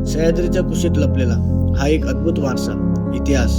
सह्याद्रीच्या कुशीत लपलेला हा एक अद्भुत वारसा, इतिहास,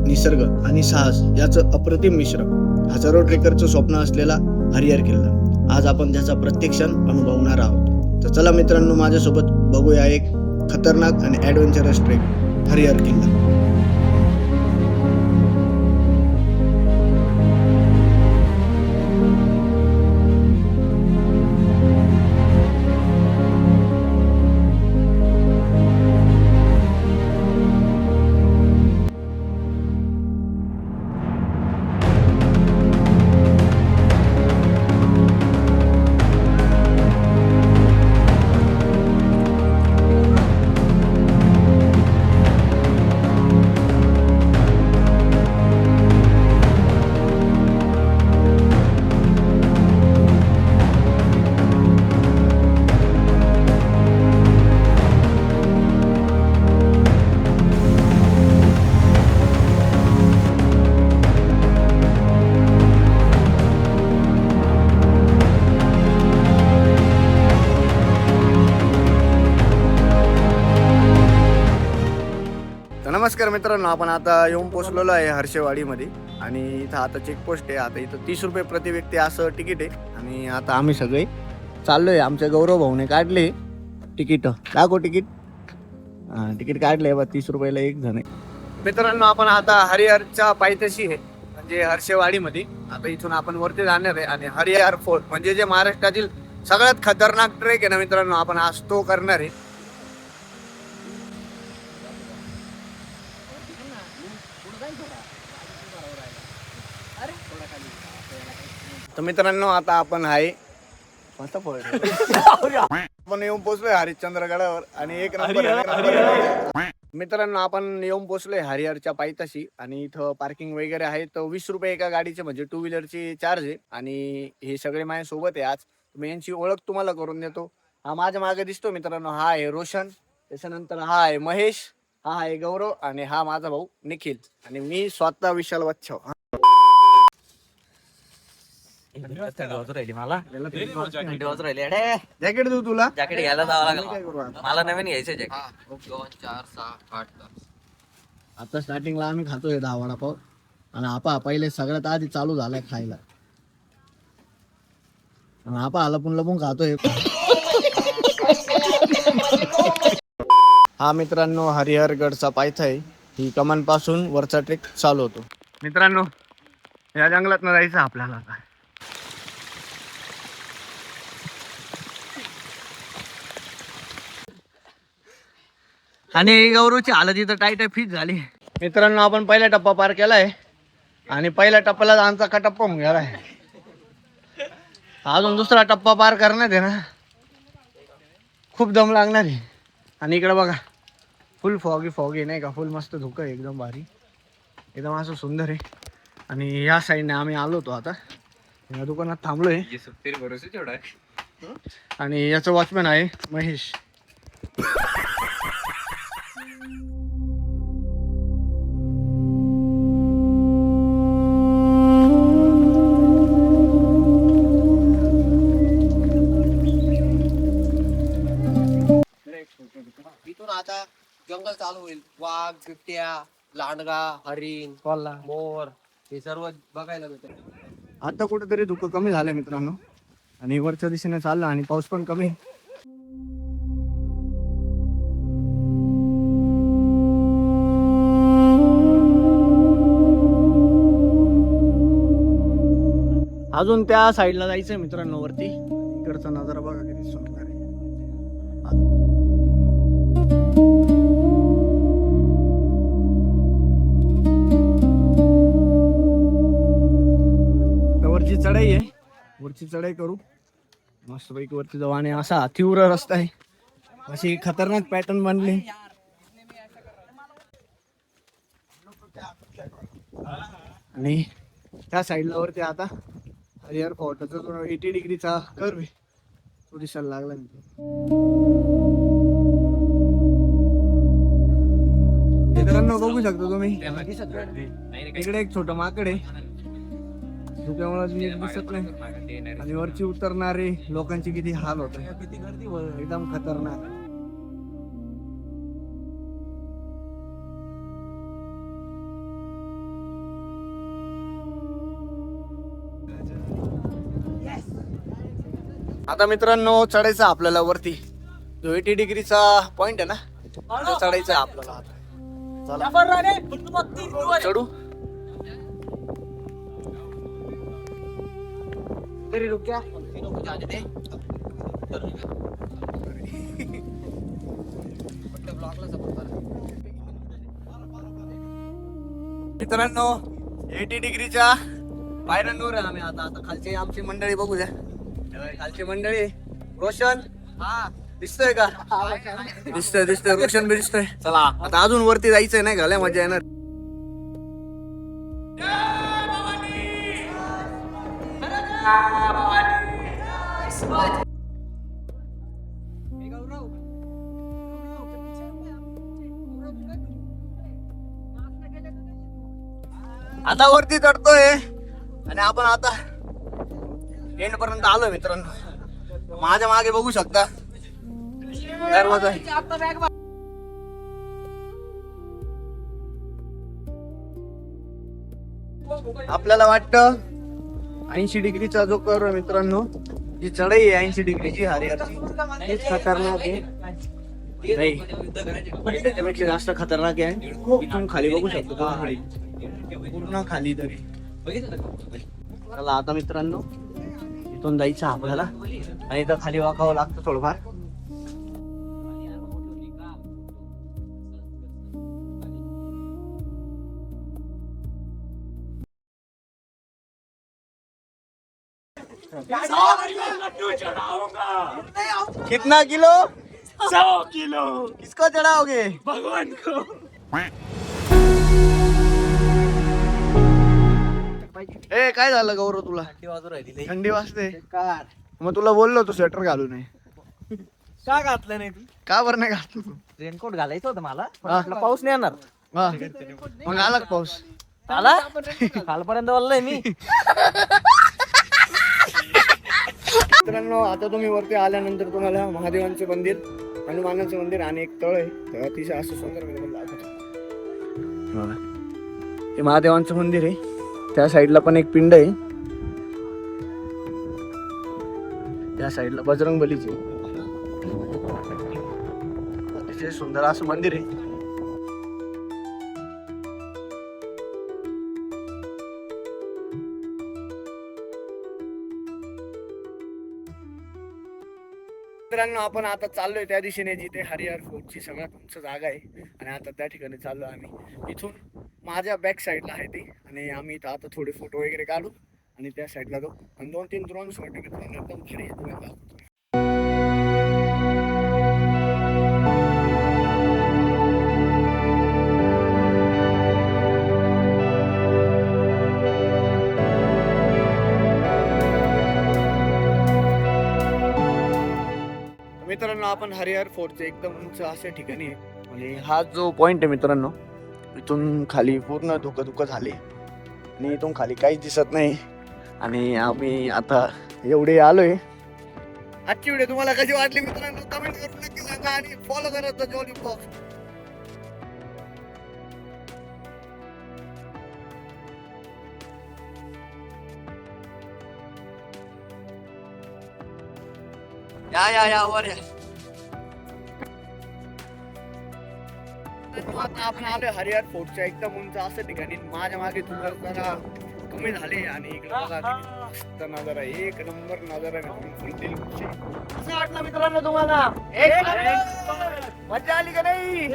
निसर्ग आणि साहस याचं अप्रतिम मिश्रण. हजारो ट्रेकरचं स्वप्न असलेला हरिहर किल्ला आज आपण त्याचा प्रत्यक्ष अनुभवणार आहोत. तर चला मित्रांनो, माझ्यासोबत बघूया एक खतरनाक आणि ॲडव्हेंचरस ट्रेक, हरिहर किल्ला. नमस्कार मित्रांनो, आपण आता येऊन पोहोचलेलो आहे हर्षेवाडीमध्ये आणि इथं आता चेकपोस्ट आहे. आता इथं 30 रुपये प्रति व्यक्ती असं तिकीट आहे आणि आता आम्ही सगळे चाललोय. आमच्या गौरव भाऊने काढले तिकीट. दाखव तिकीट. तिकीट काढले बा, 30 रुपयाला एक जण आहे. मित्रांनो, आपण आता हरिहरच्या पायथ्याशी आहे म्हणजे हर्षेवाडीमध्ये. आता इथून आपण वरती जाणार आहे आणि हरिहर फोर्ट म्हणजे जे महाराष्ट्रातील सगळ्यात खतरनाक ट्रेक आहे ना मित्रांनो, आपण आज तो करणार आहे. तर मित्रांनो, आता आपण आहे आपण येऊन पोहोचलोय हरिश्चंद्रगडावर आणि एक नंबर. मित्रांनो, आपण येऊन पोहोचलोय हरिहरच्या पायथ्याशी आणि इथं पार्किंग वगैरे आहे. तर 20 रुपये एका गाडीचे म्हणजे 2 व्हीलरची चार्ज आहे आणि हे सगळे माझ्या सोबत आहे. आज मी यांची ओळख तुम्हाला करून देतो. हा माझ्या मागे दिसतो मित्रांनो, हा आहे रोशन. त्याच्यानंतर हा आहे महेश, हा आहे गौरव आणि हा माझा भाऊ निखिल आणि मी स्वतः विशाल वच्छव. जॅकेट देऊ तुला? जॅकेट घ्यायला जावं लागेल मला. नवीन घ्यायचं जॅकेट. 2 4 6 8 आता स्टार्टिंगला आम्ही खातोय 10 वडापाव आणि आपा पहिले सगळ्यात आधी चालू झालाय खायला. आपा आला पण लपून खातोय. हा मित्रांनो, हरिहरगडचा पायथा आहे. ही कमान पासून वरचा ट्रेक चालू होतो. मित्रांनो, या जंगलात न जायचं आपल्याला आता. आणि गौरवची हालत इथं टाईट फिट झाली. मित्रांनो, आपण पहिला टप्पा पार केलाय आणि पहिल्या टप्प्याला आमचा कटप्पा होऊन गेलाय. अजून दुसरा टप्पा पार करण्यात आहे ना, खूप दम लागणार आहे. आणि इकडे बघा, फुल फॉगी नाही का, फुल मस्त धुकं आहे, एकदम भारी, एकदम असं सुंदर आहे. आणि या साईडने आम्ही आलो होतो. आता या दुकानात थांबलोय आणि याचं वॉचमॅन आहे महेश. इथून आता जंगल चालू होईल. वाघ, बिबट्या, लांडगा, हरिण, मोर हे सर्व बघायला भेटेल. आता कुठेतरी धुकं कमी झालंय मित्रांनो आणि वरच्या दिशेने चाललं आणि पाऊस पण कमी. अजून त्या साईडला जायचंय मित्रांनो वरती. इकडचा नजारा बघा किती सुंदर आहे. वरची चढाई आहे, वरची चढाई करू मस्त पैकी वरती जाऊ. आणि असा तीव्र रस्ता आहे, अशी खतरनाक पॅटर्न बनली. आणि त्या साईडला वरती आता हरिहर फोर्टचा जो 80 डिग्रीचा कर्व आहे तो दिसायला लागला. मित्रांनो, बघू शकता तुम्ही इकडे एक छोटं माकड आहे, त्यामुळे दिसत नाही. आणि वरची उतरणारे लोकांची किती हाल होत, एकदम खतरनाक. आता मित्रांनो चढायचं आपल्याला वरती, जो 80 डिग्रीचा पॉइंट आहे ना, तो चढायचा आहे आपल्याला आता. चला चढू. तरी रुक्या जाने दे. ब्लॉकला सपोर्ट करा. मित्रांनो 80 डिग्रीच्या पायऱ्यांवर आहे आम्ही आता. आता खालची आमची मंडळी बघू द्या. खालची मंडळी. रोशन हा दिसतोय का? दिसतोय दिसतोय. रोशन बी दिसतोय. चला आता अजून वरती जायचंय, नाही घाल्या मजा येणार. आता वरती चढतोय आणि आपण आता एंड पर्यंत आलोय मित्रांनो. माझ्या मागे बघू शकता दरवाजा आहे. आपल्याला वाटतं 80 डिग्रीचा जो कर आहे मित्रांनो, जी चढाई आहे 80 डिग्रीची हरिहरची, हेच खतरनाक आहे. नाही त्याच्यापेक्षा जास्त खतरनाक आहे. इथून खाली बघू शकतो तुम्ही, पूर्ण खाली तरी. चला आता मित्रांनो इथून जायचं आपल्याला आणि इथं खाली वाकावं लागतं थोडंफार. कितना किलो? 100 किलो किसको चढ़ाओगे? भगवान को. ए काय झालं गौरव तुला? थंडी वाजते. मग तुला बोललो तू स्वेटर घालू नये. का घातलं नाही तू? का बरं नाही घातलं? रेनकोट घालायचं होतं मला. हा. पाऊस नाही येणार. हा. मग आला का पाऊस? आला कालपर्यंत बोललोय मी. मित्रांनो आता तुम्ही वरती आल्यानंतर तुम्हाला महादेवांचे मंदिर, हनुमानाचं मंदिर आणि एक तळ आहे. तर अतिशय असं सुंदर हे महादेवांचं मंदिर आहे. त्या साईडला पण एक पिंड आहे. त्या साईडला बजरंगबलीचे अतिशय सुंदर असं मंदिर आहे. मित्रांनो आपण आता चाललोय त्या दिशेने जिथे हरिहर फोर्टची सगळ्यात उंच जागा आहे आणि आता त्या ठिकाणी चाललोय आम्ही. इथून माझ्या बॅक साईडला आहे ती आणि आम्ही इथं आता थोडे फोटो वगैरे काढू आणि त्या साईडला जाऊ आणि 2-3 ड्रोन शॉट मित्रांनो एकदम भारी येतो. मित्रांनो आपण हरिहर फोर्टचे एकदम उंच अशा ठिकाणी आहे आणि हा जो पॉइंट आहे मित्रांनो, इथून खाली पूर्ण धुकं झाले आणि इथून खाली काहीच दिसत नाही आणि आम्ही आता एवढे आलोय. आजची व्हिडिओ तुम्हाला कशी वाटली मित्रांनो कमेंट करून नक्की सांगा आणि फॉलो करा जॉली ब्लॉग. या वर या. आता आपण आलोय हरिहर फोर्टच्या एकदम उंच असं ठिकाणी. माझ्या मागे तुला जरा कमी झाले आणि इकडे बघा मस्त नजारा, एक नंबर नजारा. कसं वाटलं मित्रांनो तुम्हाला? मजा आली का नाही?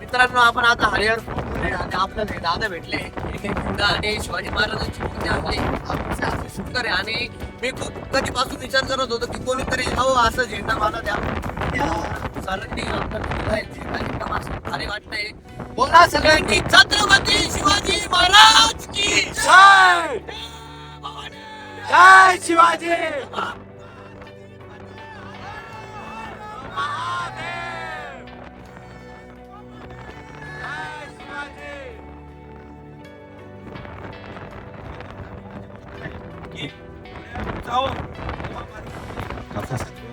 मित्रांनो आपण आता हरिहर फोर्टमध्ये आणि आपल्याला हे दादा भेटले. एक आणि शिवाजी महाराजांची मूर्ती आणली. अतिशय सुंदर आहे आणि मी खूप कधीपासून विचार करत होतो की कोणीतरी असं झेंडा मला द्या. भारी वाटतंय. बोला सगळ्यांनी छत्रपती शिवाजी महाराज की जय. जय शिवाजी. जाओ.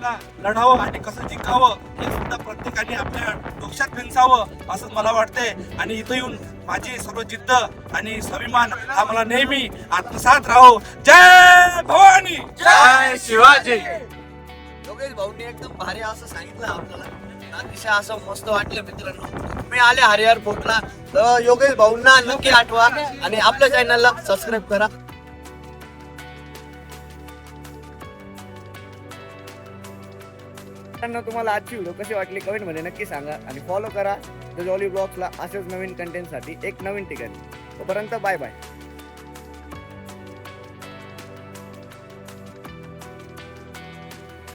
जिंकण्याला लढावं आणि कसं जिंकावं हे सुद्धा प्रत्येकाने आपल्या डोक्यात पेंचावं असं मला वाटतंय. आणि इथं येऊन माझी सर्व जिद्द आणि स्वाभिमान हा मला नेहमी आत्मसात राहो. जय भवानी. जय शिवाजी. योगेश भाऊंनी एकदम भारी असं सांगितलं आपल्याला, अतिशय असं मस्त वाटलं मित्रांनो. तुम्ही आले हरिहर फोर्टला तर योगेश भाऊंना नक्की आठवा आणि आपल्या चॅनलला सबस्क्राईब करा. तुम्हाला आजची व्हिडिओ कशी वाटली कमेंट मध्ये नक्की सांगा आणि फॉलो करा द जॉली ब्लॉग्सला असेच नवीन कंटेंटसाठी एक नवीन ठिकाणी. तोपर्यंत बाय बाय.